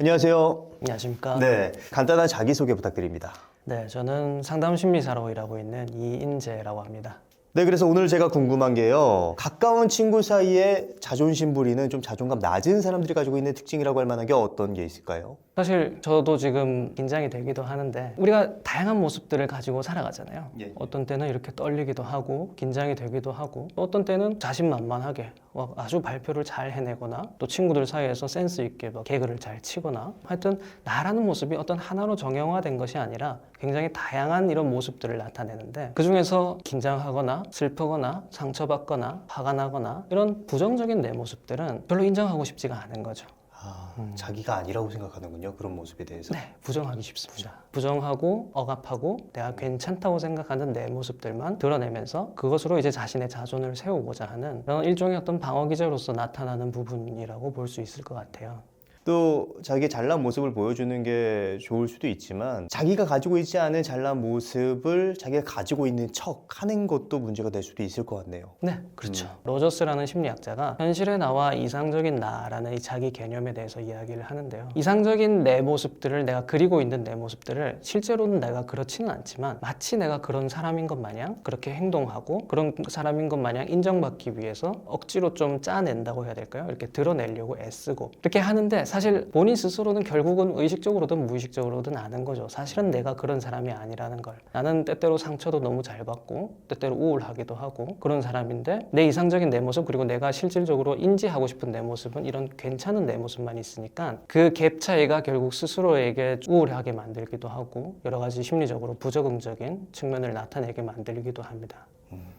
안녕하세요. 안녕하십니까. 네, 간단한 자기소개 부탁드립니다. 네, 저는 상담 심리사로 일하고 있는 이인재라고 합니다. 네, 그래서 오늘 제가 궁금한 게요. 가까운 친구 사이에 자존심 부리는 좀 자존감 낮은 사람들이 가지고 있는 특징이라고 할 만한 게 어떤 게 있을까요? 사실 저도 지금 긴장이 되기도 하는데 우리가 다양한 모습들을 가지고 살아가잖아요. 예. 어떤 때는 이렇게 떨리기도 하고 긴장이 되기도 하고 어떤 때는 자신만만하게 아주 발표를 잘 해내거나 또 친구들 사이에서 센스 있게 막 개그를 잘 치거나 하여튼 나라는 모습이 어떤 하나로 정형화된 것이 아니라 굉장히 다양한 이런 모습들을 나타내는데 그중에서 긴장하거나 슬프거나 상처받거나 화가 나거나 이런 부정적인 내 모습들은 별로 인정하고 싶지가 않은 거죠. 자기가 아니라고 생각하는군요. 그런 모습에 대해서. 네, 부정하기 쉽습니다. 부정하고 억압하고 내가 괜찮다고 생각하는 내 모습들만 드러내면서 그것으로 이제 자신의 자존을 세우고자 하는 그런 일종의 어떤 방어 기제로서 나타나는 부분이라고 볼 수 있을 것 같아요. 또 자기의 잘난 모습을 보여주는 게 좋을 수도 있지만 자기가 가지고 있지 않은 잘난 모습을 자기가 가지고 있는 척 하는 것도 문제가 될 수도 있을 것 같네요. 네, 그렇죠. 로저스라는 심리학자가 현실의 나와 이상적인 나라는 이 자기 개념에 대해서 이야기를 하는데요. 이상적인 내 모습들을 내가 그리고 있는 내 모습들을 실제로는 내가 그렇지는 않지만 마치 내가 그런 사람인 것 마냥 그렇게 행동하고 그런 사람인 것 마냥 인정받기 위해서 억지로 좀 짜낸다고 해야 될까요? 이렇게 드러내려고 애쓰고 이렇게 하는데 사실 본인 스스로는 결국은 의식적으로든 무의식적으로든 아는 거죠. 사실은 내가 그런 사람이 아니라는 걸. 나는 때때로 상처도 너무 잘 받고 때때로 우울하기도 하고 그런 사람인데 내 이상적인 내 모습 그리고 내가 실질적으로 인지하고 싶은 내 모습은 이런 괜찮은 내 모습만 있으니까 그 갭 차이가 결국 스스로에게 우울하게 만들기도 하고 여러 가지 심리적으로 부적응적인 측면을 나타내게 만들기도 합니다.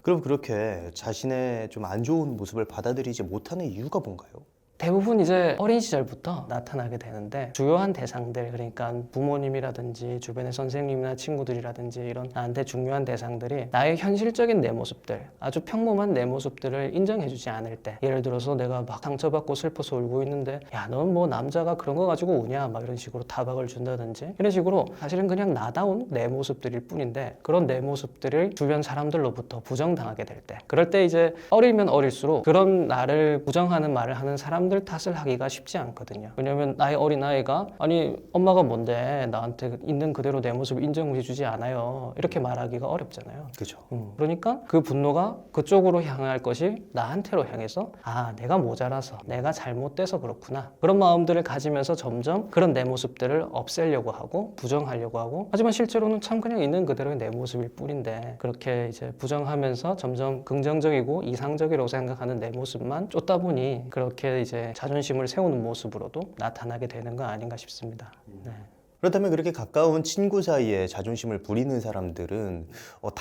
그럼 그렇게 자신의 좀 안 좋은 모습을 받아들이지 못하는 이유가 뭔가요? 대부분 이제 어린 시절부터 나타나게 되는데 주요한 대상들 그러니까 부모님이라든지 주변의 선생님이나 친구들이라든지 이런 나한테 중요한 대상들이 나의 현실적인 내 모습들 아주 평범한 내 모습들을 인정해주지 않을 때 예를 들어서 내가 막 상처받고 슬퍼서 울고 있는데 야 넌 뭐 남자가 그런 거 가지고 우냐 막 이런 식으로 타박을 준다든지 이런 식으로 사실은 그냥 나다운 내 모습들일 뿐인데 그런 내 모습들을 주변 사람들로부터 부정당하게 될 때 그럴 때 이제 어리면 어릴수록 그런 나를 부정하는 말을 하는 사람들 탓을 하기가 쉽지 않거든요. 왜냐면 나의 어린아이가 아니 엄마가 뭔데 나한테 있는 그대로 내 모습을 인정해주지 않아요 이렇게 말하기가 어렵잖아요. 그죠. 그러니까 그 분노가 그쪽으로 향할 것이 나한테로 향해서 아 내가 모자라서 내가 잘못돼서 그렇구나 그런 마음들을 가지면서 점점 그런 내 모습들을 없애려고 하고 부정하려고 하고 하지만 실제로는 참 그냥 있는 그대로의 내 모습일 뿐인데 그렇게 이제 부정하면서 점점 긍정적이고 이상적이라고 생각하는 내 모습만 쫓다 보니 그렇게 이제 자존심을 세우는 모습으로도 나타나게 되는 거 아닌가 싶습니다. 네. 그렇다면 그렇게 가까운 친구 사이에 자존심을 부리는 사람들은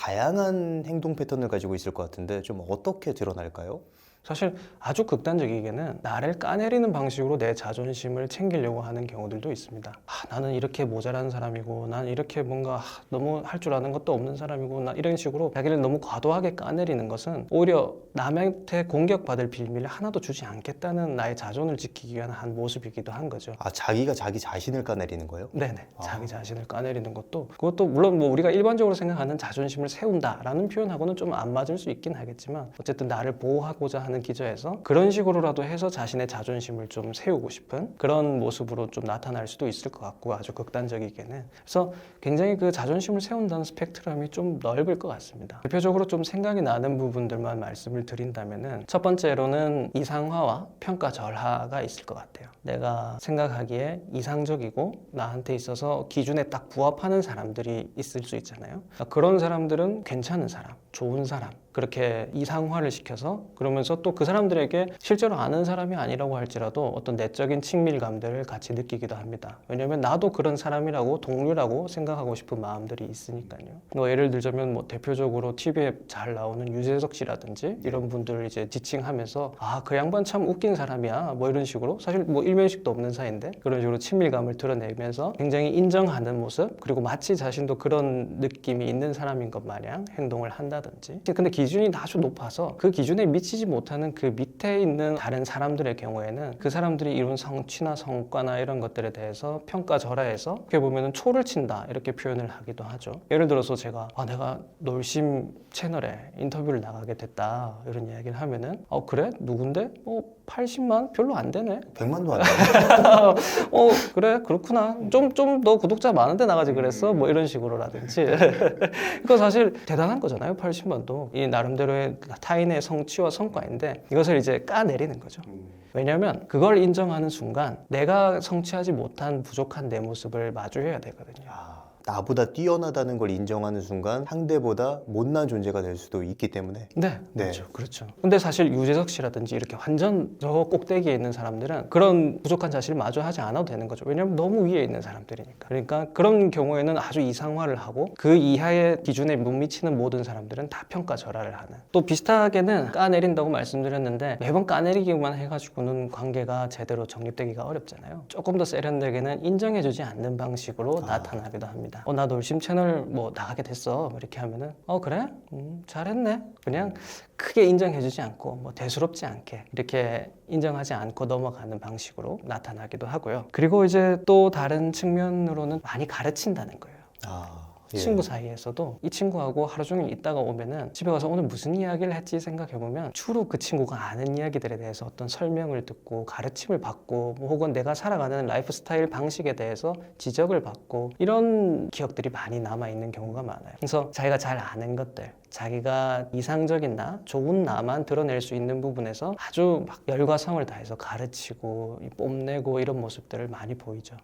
다양한 행동 패턴을 가지고 있을 것 같은데 좀 어떻게 드러날까요? 사실 아주 극단적이게는 나를 까내리는 방식으로 내 자존심을 챙기려고 하는 경우들도 있습니다. 나는 이렇게 모자란 사람이고 난 이렇게 뭔가 너무 할 줄 아는 것도 없는 사람이고 나 이런 식으로 자기를 너무 과도하게 까내리는 것은 오히려 남한테 공격받을 빌미를 하나도 주지 않겠다는 나의 자존을 지키기 위한 한 모습이기도 한 거죠. 자기가 자기 자신을 까내리는 거예요? 네네. 자기 자신을 까내리는 것도 그것도 물론 뭐 우리가 일반적으로 생각하는 자존심을 세운다라는 표현하고는 좀 안 맞을 수 있긴 하겠지만 어쨌든 나를 보호하고자 하는 기저에서 그런 식으로라도 해서 자신의 자존심을 좀 세우고 싶은 그런 모습으로 좀 나타날 수도 있을 것 같고 아주 극단적이게는 그래서 굉장히 그 자존심을 세운다는 스펙트럼이 좀 넓을 것 같습니다. 대표적으로 좀 생각이 나는 부분들만 말씀을 드린다면은 첫 번째로는 이상화와 평가절하가 있을 것 같아요. 내가 생각하기에 이상적이고 나한테 있어서 기준에 딱 부합하는 사람들이 있을 수 있잖아요. 그런 사람들은 괜찮은 사람, 좋은 사람 그렇게 이상화를 시켜서 그러면서 또 그 사람들에게 실제로 아는 사람이 아니라고 할지라도 어떤 내적인 친밀감들을 같이 느끼기도 합니다. 왜냐하면 나도 그런 사람이라고 동료라고 생각하고 싶은 마음들이 있으니까요. 뭐 예를 들자면 뭐 대표적으로 TV에 잘 나오는 유재석 씨라든지 이런 분들을 이제 지칭하면서 그 양반 참 웃긴 사람이야 뭐 이런 식으로 사실 뭐 일면식도 없는 사이인데 그런 식으로 친밀감을 드러내면서 굉장히 인정하는 모습 그리고 마치 자신도 그런 느낌이 있는 사람인 것 마냥 행동을 한다든지 근데 기준이 아주 높아서 그 기준에 미치지 못하는 그 밑에 있는 다른 사람들의 경우에는 그 사람들이 이룬 성취나 성과나 이런 것들에 대해서 평가절하해서 어떻게 보면 초를 친다 이렇게 표현을 하기도 하죠. 예를 들어서 제가 내가 놀심 채널에 인터뷰를 나가게 됐다 이런 이야기를 하면은 그래? 누군데? 80만? 별로 안 되네. 100만도 안 나와요. 그래 그렇구나. 좀 너 구독자 많은데 나가지 그랬어? 뭐 이런 식으로라든지. 그거 사실 대단한 거잖아요. 80만도 이 나름대로의 타인의 성취와 성과인데 이것을 이제 까내리는 거죠. 왜냐하면 그걸 인정하는 순간 내가 성취하지 못한 부족한 내 모습을 마주해야 되거든요. 나보다 뛰어나다는 걸 인정하는 순간 상대보다 못난 존재가 될 수도 있기 때문에. 네, 네. 그렇죠. 근데 사실 유재석 씨라든지 이렇게 완전 저 꼭대기에 있는 사람들은 그런 부족한 자신을 마주하지 않아도 되는 거죠. 왜냐하면 너무 위에 있는 사람들이니까. 그러니까 그런 경우에는 아주 이상화를 하고 그 이하의 기준에 못 미치는 모든 사람들은 다 평가절하를 하는. 또 비슷하게는 까내린다고 말씀드렸는데 매번 까내리기만 해가지고는 관계가 제대로 정립되기가 어렵잖아요. 조금 더 세련되게는 인정해주지 않는 방식으로 나타나기도 합니다. 나 놀심 채널 뭐 나가게 됐어. 뭐 이렇게 하면은 그래? 잘했네. 그냥 크게 인정해주지 않고 뭐 대수롭지 않게 이렇게 인정하지 않고 넘어가는 방식으로 나타나기도 하고요. 그리고 이제 또 다른 측면으로는 많이 가르친다는 거예요. 예. 친구 사이에서도 이 친구하고 하루 종일 있다가 오면은 집에 가서 오늘 무슨 이야기를 했지 생각해보면 주로 그 친구가 아는 이야기들에 대해서 어떤 설명을 듣고 가르침을 받고 뭐 혹은 내가 살아가는 라이프 스타일 방식에 대해서 지적을 받고 이런 기억들이 많이 남아있는 경우가 많아요. 그래서 자기가 잘 아는 것들 자기가 이상적인 나, 좋은 나만 드러낼 수 있는 부분에서 아주 막 열과 성을 다해서 가르치고 뽐내고 이런 모습들을 많이 보이죠.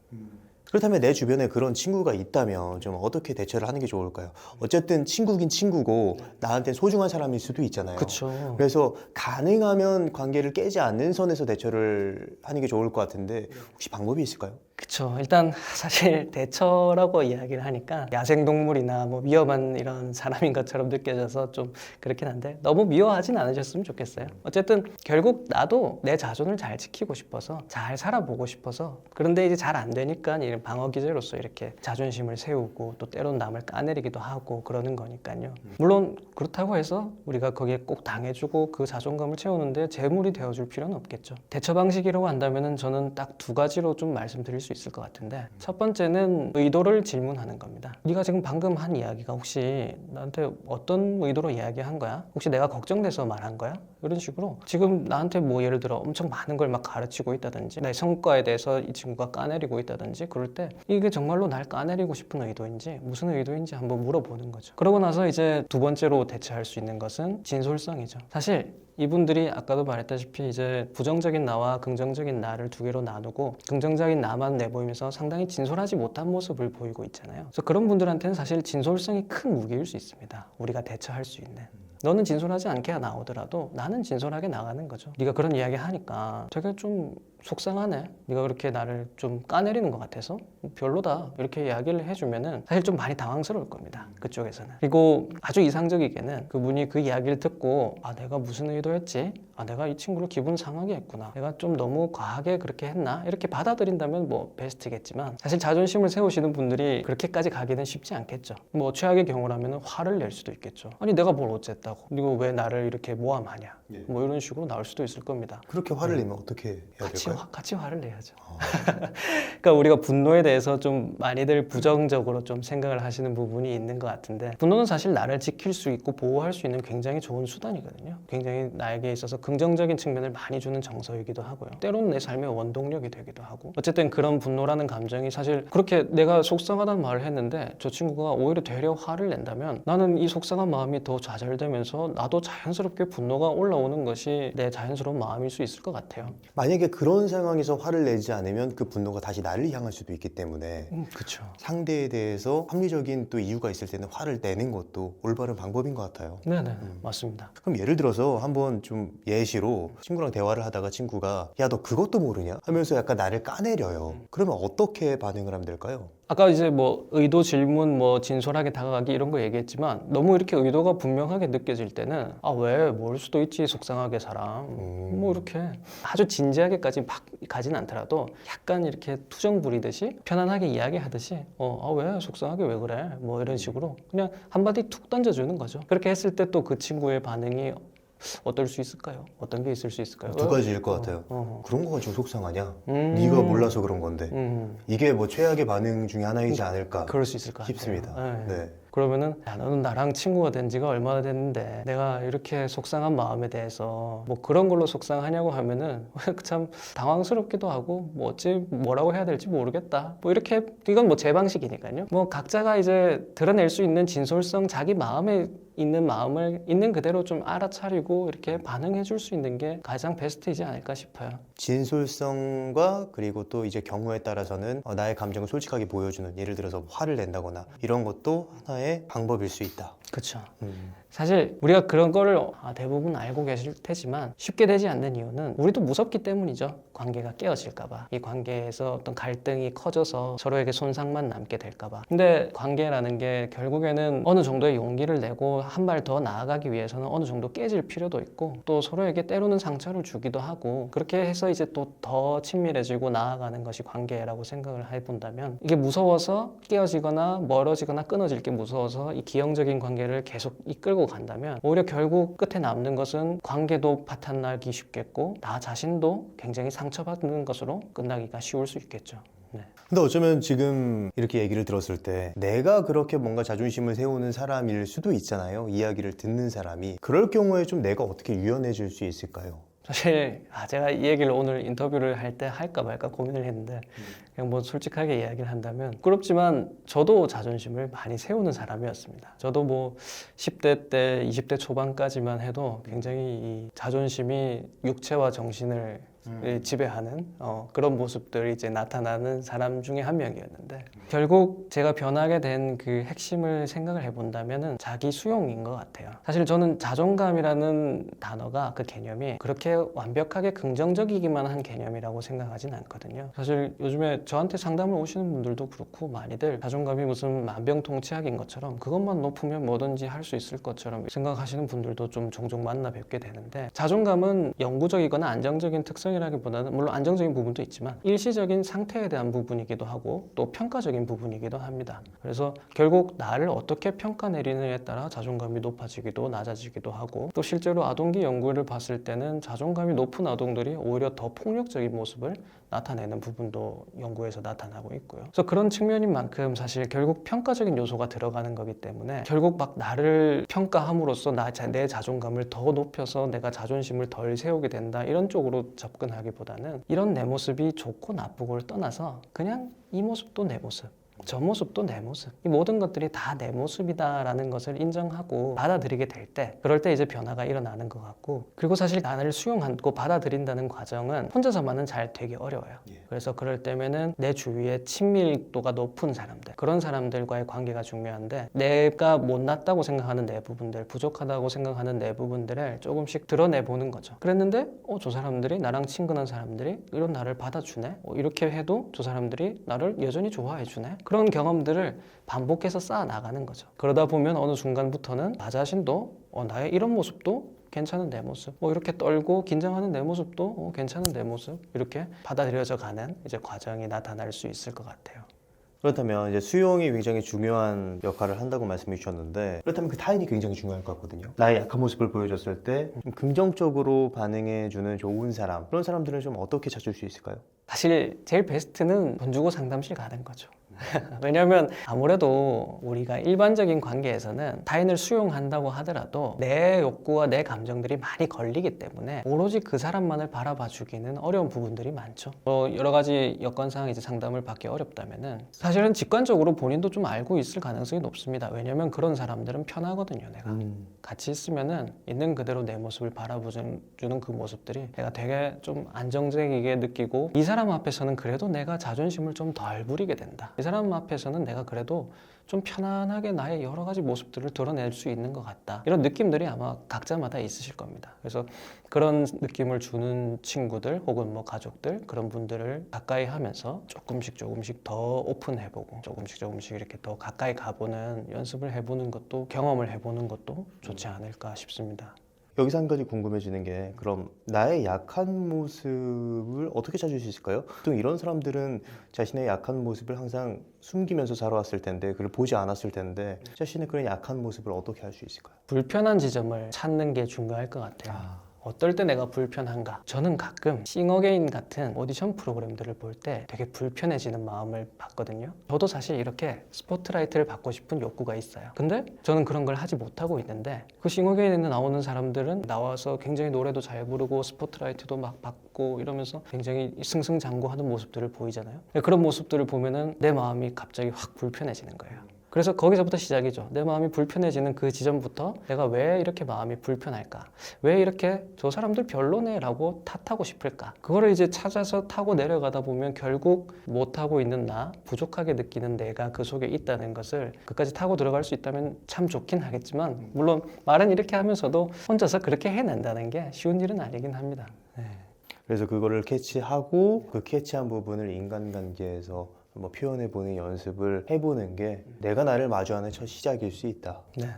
그렇다면 내 주변에 그런 친구가 있다면 좀 어떻게 대처를 하는 게 좋을까요? 어쨌든 친구긴 친구고 나한테 소중한 사람일 수도 있잖아요. 그렇죠. 그래서 가능하면 관계를 깨지 않는 선에서 대처를 하는 게 좋을 것 같은데 혹시 방법이 있을까요? 그쵸. 일단 사실 대처라고 이야기를 하니까 야생동물이나 뭐 위험한 이런 사람인 것처럼 느껴져서 좀 그렇긴 한데 너무 미워하진 않으셨으면 좋겠어요. 어쨌든 결국 나도 내 자존을 잘 지키고 싶어서 잘 살아보고 싶어서 그런데 이제 잘 안 되니까 이런 방어 기제로서 이렇게 자존심을 세우고 또 때론 남을 까내리기도 하고 그러는 거니까요. 물론 그렇다고 해서 우리가 거기에 꼭 당해주고 그 자존감을 채우는데 재물이 되어줄 필요는 없겠죠. 대처 방식이라고 한다면은 저는 딱 두 가지로 좀 말씀드릴 수 있을 것 같은데 첫 번째는 의도를 질문하는 겁니다. 네가 지금 방금 한 이야기가 혹시 나한테 어떤 의도로 이야기한 거야? 혹시 내가 걱정돼서 말한 거야? 이런 식으로 지금 나한테 뭐 예를 들어 엄청 많은 걸 막 가르치고 있다든지 내 성과에 대해서 이 친구가 까내리고 있다든지 그럴 때 이게 정말로 날 까내리고 싶은 의도인지 무슨 의도인지 한번 물어보는 거죠. 그러고 나서 이제 두 번째로 대처할 수 있는 것은 진솔성이죠. 사실 이분들이 아까도 말했다시피 이제 부정적인 나와 긍정적인 나를 두 개로 나누고 긍정적인 나만 내보이면서 상당히 진솔하지 못한 모습을 보이고 있잖아요. 그래서 그런 분들한테는 사실 진솔성이 큰 무기일 수 있습니다. 우리가 대처할 수 있는. 너는 진솔하지 않게 나오더라도 나는 진솔하게 나가는 거죠. 네가 그런 이야기 하니까 되게 좀 속상하네. 네가 그렇게 나를 좀 까내리는 것 같아서 별로다. 이렇게 이야기를 해주면은 사실 좀 많이 당황스러울 겁니다. 그쪽에서는. 그리고 아주 이상적이게는 그분이 그 이야기를 듣고 내가 무슨 의도였지? 내가 이 친구를 기분 상하게 했구나. 내가 좀 너무 과하게 그렇게 했나? 이렇게 받아들인다면 뭐 베스트겠지만 사실 자존심을 세우시는 분들이 그렇게까지 가기는 쉽지 않겠죠. 뭐 최악의 경우라면 화를 낼 수도 있겠죠. 아니 내가 뭘 어쨌다고. 그리고 왜 나를 이렇게 모함하냐? 뭐 이런 식으로 나올 수도 있을 겁니다. 그렇게 화를 내면 어떻게 해야 될까요? 같이 화를 내야죠. 그러니까 우리가 분노에 대해서 좀 많이들 부정적으로 좀 생각을 하시는 부분이 있는 것 같은데 분노는 사실 나를 지킬 수 있고 보호할 수 있는 굉장히 좋은 수단이거든요. 굉장히 나에게 있어서 긍정적인 측면을 많이 주는 정서이기도 하고요. 때로는 내 삶의 원동력이 되기도 하고 어쨌든 그런 분노라는 감정이 사실 그렇게 내가 속상하다는 말을 했는데 저 친구가 오히려 되려 화를 낸다면 나는 이 속상한 마음이 더 좌절되면서 나도 자연스럽게 분노가 올라오는 것이 내 자연스러운 마음일 수 있을 것 같아요. 만약에 그런 상황에서 화를 내지 않으면 그 분노가 다시 나를 향할 수도 있기 때문에 그렇죠. 상대에 대해서 합리적인 또 이유가 있을 때는 화를 내는 것도 올바른 방법인 것 같아요. 네네 맞습니다. 그럼 예를 들어서 한번 좀 예시로 친구랑 대화를 하다가 친구가 야 너 그것도 모르냐? 하면서 약간 나를 까내려요. 그러면 어떻게 반응을 하면 될까요? 아까 이제 뭐 의도 질문 뭐 진솔하게 다가가기 이런 거 얘기했지만 너무 이렇게 의도가 분명하게 느껴질 때는 왜 모를 수도 있지 속상하게 사람 뭐 이렇게 아주 진지하게까지 막 가진 않더라도 약간 이렇게 투정 부리듯이 편안하게 이야기하듯이 왜 속상하게 왜 그래 뭐 이런 식으로 그냥 한마디 툭 던져주는 거죠. 그렇게 했을 때 또 그 친구의 반응이 어떨 수 있을까요? 어떤 게 있을 수 있을까요? 두 가지일 것 같아요. 그런 거 가지고 속상하냐? 네가 몰라서 그런 건데 이게 뭐 최악의 반응 중에 하나이지 않을까 그럴 수 있을 것 싶습니다. 같아요. 네. 그러면은 야, 너는 나랑 친구가 된 지가 얼마나 됐는데 내가 이렇게 속상한 마음에 대해서 뭐 그런 걸로 속상하냐고 하면은 참 당황스럽기도 하고 뭐 어찌 뭐라고 해야 될지 모르겠다. 뭐 이렇게 이건 뭐 제 방식이니까요. 뭐 각자가 이제 드러낼 수 있는 진솔성, 자기 마음에 있는 마음을 있는 그대로 좀 알아차리고 이렇게 반응해 줄 수 있는 게 가장 베스트이지 않을까 싶어요. 진솔성과 그리고 또 이제 경우에 따라서는 나의 감정을 솔직하게 보여주는, 예를 들어서 화를 낸다거나 이런 것도 하나의 방법일 수 있다. 그렇죠. 사실 우리가 그런 거를 대부분 알고 계실 테지만 쉽게 되지 않는 이유는 우리도 무섭기 때문이죠. 관계가 깨어질까봐. 이 관계에서 어떤 갈등이 커져서 서로에게 손상만 남게 될까봐. 근데 관계라는 게 결국에는 어느 정도의 용기를 내고 한 발 더 나아가기 위해서는 어느 정도 깨질 필요도 있고 또 서로에게 때로는 상처를 주기도 하고 그렇게 해서 이제 또 더 친밀해지고 나아가는 것이 관계라고 생각을 해본다면 이게 무서워서 깨어지거나 멀어지거나 끊어질 게 무서워서 이 기형적인 관계를 계속 이끌고 간다면 오히려 결국 끝에 남는 것은 관계도 파탄나기 쉽겠고 나 자신도 굉장히 상처받는 것으로 끝나기가 쉬울 수 있겠죠. 네. 근데 어쩌면 지금 이렇게 얘기를 들었을 때 내가 그렇게 뭔가 자존심을 세우는 사람일 수도 있잖아요. 이야기를 듣는 사람이. 그럴 경우에 좀 내가 어떻게 유연해질 수 있을까요? 사실 제가 이 얘기를 오늘 인터뷰를 할 때 할까 말까 고민을 했는데 그냥 뭐 솔직하게 이야기를 한다면 부끄럽지만 저도 자존심을 많이 세우는 사람이었습니다. 저도 뭐 10대 때 20대 초반까지만 해도 굉장히 이 자존심이 육체와 정신을 지배하는 그런 모습들이 이제 나타나는 사람 중에 한 명이었는데 결국 제가 변하게 된 그 핵심을 생각을 해본다면은 자기 수용인 것 같아요. 사실 저는 자존감이라는 단어가 그 개념이 그렇게 완벽하게 긍정적이기만 한 개념이라고 생각하진 않거든요. 사실 요즘에 저한테 상담을 오시는 분들도 그렇고 많이들 자존감이 무슨 만병통치약인 것처럼 그것만 높으면 뭐든지 할 수 있을 것처럼 생각하시는 분들도 좀 종종 만나 뵙게 되는데 자존감은 영구적이거나 안정적인 특성이라기보다는 물론 안정적인 부분도 있지만 일시적인 상태에 대한 부분이기도 하고 또 평가적인 부분이기도 합니다. 그래서 결국 나를 어떻게 평가내리느냐에 따라 자존감이 높아지기도 낮아지기도 하고 또 실제로 아동기 연구를 봤을 때는 자존감이 높은 아동들이 오히려 더 폭력적인 모습을 나타내는 부분도 연구에서 나타나고 있고요. 그래서 그런 측면인 만큼 사실 결국 평가적인 요소가 들어가는 거기 때문에 결국 막 나를 평가함으로써 내 자존감을 더 높여서 내가 자존심을 덜 세우게 된다 이런 쪽으로 접근하기보다는 이런 내 모습이 좋고 나쁘고를 떠나서 그냥 이 모습도 내 모습 저 모습도 내 모습 이 모든 것들이 다 내 모습이다라는 것을 인정하고 받아들이게 될 때 그럴 때 이제 변화가 일어나는 것 같고 그리고 사실 나를 수용하고 받아들인다는 과정은 혼자서만은 잘 되기 어려워요. 그래서 그럴 때면은 내 주위에 친밀도가 높은 사람들 그런 사람들과의 관계가 중요한데 내가 못났다고 생각하는 내 부분들 부족하다고 생각하는 내 부분들을 조금씩 드러내보는 거죠. 그랬는데 저 사람들이 나랑 친근한 사람들이 이런 나를 받아주네 이렇게 해도 저 사람들이 나를 여전히 좋아해주네 그런 경험들을 반복해서 쌓아 나가는 거죠. 그러다 보면 어느 순간부터는 나 자신도 나의 이런 모습도 괜찮은 내 모습 이렇게 떨고 긴장하는 내 모습도 괜찮은 내 모습 이렇게 받아들여져 가는 이제 과정이 나타날 수 있을 것 같아요. 그렇다면 이제 수용이 굉장히 중요한 역할을 한다고 말씀해 주셨는데 그렇다면 그 타인이 굉장히 중요할 것 같거든요. 나의 약한 모습을 보여줬을 때 좀 긍정적으로 반응해 주는 좋은 사람 그런 사람들은 좀 어떻게 찾을 수 있을까요? 사실 제일 베스트는 돈 주고 상담실 가는 거죠. 왜냐하면 아무래도 우리가 일반적인 관계에서는 타인을 수용한다고 하더라도 내 욕구와 내 감정들이 많이 걸리기 때문에 오로지 그 사람만을 바라봐 주기는 어려운 부분들이 많죠. 여러 가지 여건상 이제 상담을 받기 어렵다면은 사실은 직관적으로 본인도 좀 알고 있을 가능성이 높습니다. 왜냐하면 그런 사람들은 편하거든요. 내가 같이 있으면은 있는 그대로 내 모습을 바라보주는 그 모습들이 내가 되게 좀 안정적이게 느끼고 이 사람 앞에서는 그래도 내가 자존심을 좀 덜 부리게 된다. 이 사람 앞에서는 내가 그래도 좀 편안하게 나의 여러 가지 모습들을 드러낼 수 있는 것 같다. 이런 느낌들이 아마 각자마다 있으실 겁니다. 그래서 그런 느낌을 주는 친구들 혹은 뭐 가족들 그런 분들을 가까이 하면서 조금씩 더 오픈해보고 조금씩 이렇게 더 가까이 가보는 연습을 해보는 것도 경험을 해보는 것도 좋지 않을까 싶습니다. 여기서 한 가지 궁금해지는 게 그럼 나의 약한 모습을 어떻게 찾을 수 있을까요? 보통 이런 사람들은 자신의 약한 모습을 항상 숨기면서 살아왔을 텐데 그걸 보지 않았을 텐데 자신의 그런 약한 모습을 어떻게 할 수 있을까요? 불편한 지점을 찾는 게 중요할 것 같아요. 어떨 때 내가 불편한가? 저는 가끔 싱어게인 같은 오디션 프로그램들을 볼 때 되게 불편해지는 마음을 받거든요. 저도 사실 이렇게 스포트라이트를 받고 싶은 욕구가 있어요. 근데 저는 그런 걸 하지 못하고 있는데 그 싱어게인에 나오는 사람들은 나와서 굉장히 노래도 잘 부르고 스포트라이트도 막 받고 이러면서 굉장히 승승장구하는 모습들을 보이잖아요. 그런 모습들을 보면은 내 마음이 갑자기 확 불편해지는 거예요. 그래서 거기서부터 시작이죠. 내 마음이 불편해지는 그 지점부터 내가 왜 이렇게 마음이 불편할까? 왜 이렇게 저 사람들 별로네 라고 탓하고 싶을까? 그거를 이제 찾아서 타고 내려가다 보면 결국 못하고 있는 나, 부족하게 느끼는 내가 그 속에 있다는 것을 끝까지 타고 들어갈 수 있다면 참 좋긴 하겠지만 물론 말은 이렇게 하면서도 혼자서 그렇게 해낸다는 게 쉬운 일은 아니긴 합니다. 네. 그래서 그거를 캐치하고 그 캐치한 부분을 인간관계에서 뭐 표현해보는 연습을 해보는 게 내가 나를 마주하는 첫 시작일 수 있다. 네.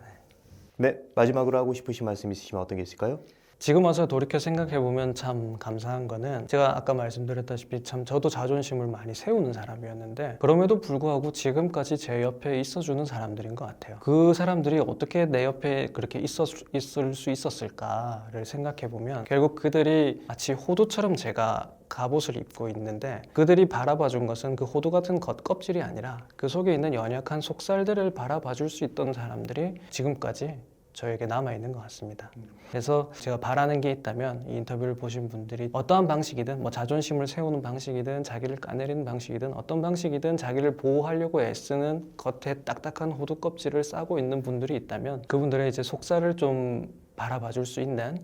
네, 마지막으로 하고 싶으신 말씀 있으시면 어떤 게 있을까요? 지금 와서 돌이켜 생각해보면 참 감사한 거는 제가 아까 말씀드렸다시피 참 저도 자존심을 많이 세우는 사람이었는데 그럼에도 불구하고 지금까지 제 옆에 있어주는 사람들인 것 같아요. 그 사람들이 어떻게 내 옆에 그렇게 있을 수 있었을까를 생각해보면 결국 그들이 마치 호두처럼 제가 갑옷을 입고 있는데 그들이 바라봐 준 것은 그 호두 같은 겉껍질이 아니라 그 속에 있는 연약한 속살들을 바라봐 줄 수 있던 사람들이 지금까지 저에게 남아있는 것 같습니다. 그래서 제가 바라는 게 있다면 이 인터뷰를 보신 분들이 어떠한 방식이든 뭐 자존심을 세우는 방식이든 자기를 까내리는 방식이든 어떤 방식이든 자기를 보호하려고 애쓰는 겉에 딱딱한 호두 껍질을 싸고 있는 분들이 있다면 그분들의 이제 속살을 좀 바라봐 줄 수 있는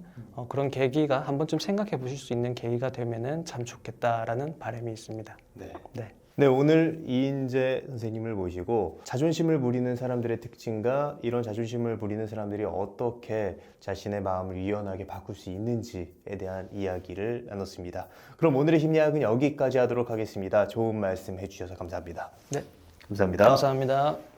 그런 계기가 한 번쯤 생각해 보실 수 있는 계기가 되면은 참 좋겠다라는 바람이 있습니다. 네. 네. 네, 오늘 이인재 선생님을 모시고 자존심을 부리는 사람들의 특징과 이런 자존심을 부리는 사람들이 어떻게 자신의 마음을 유연하게 바꿀 수 있는지에 대한 이야기를 나눴습니다. 그럼 오늘의 심리학은 여기까지 하도록 하겠습니다. 좋은 말씀 해주셔서 감사합니다. 네. 감사합니다. 감사합니다.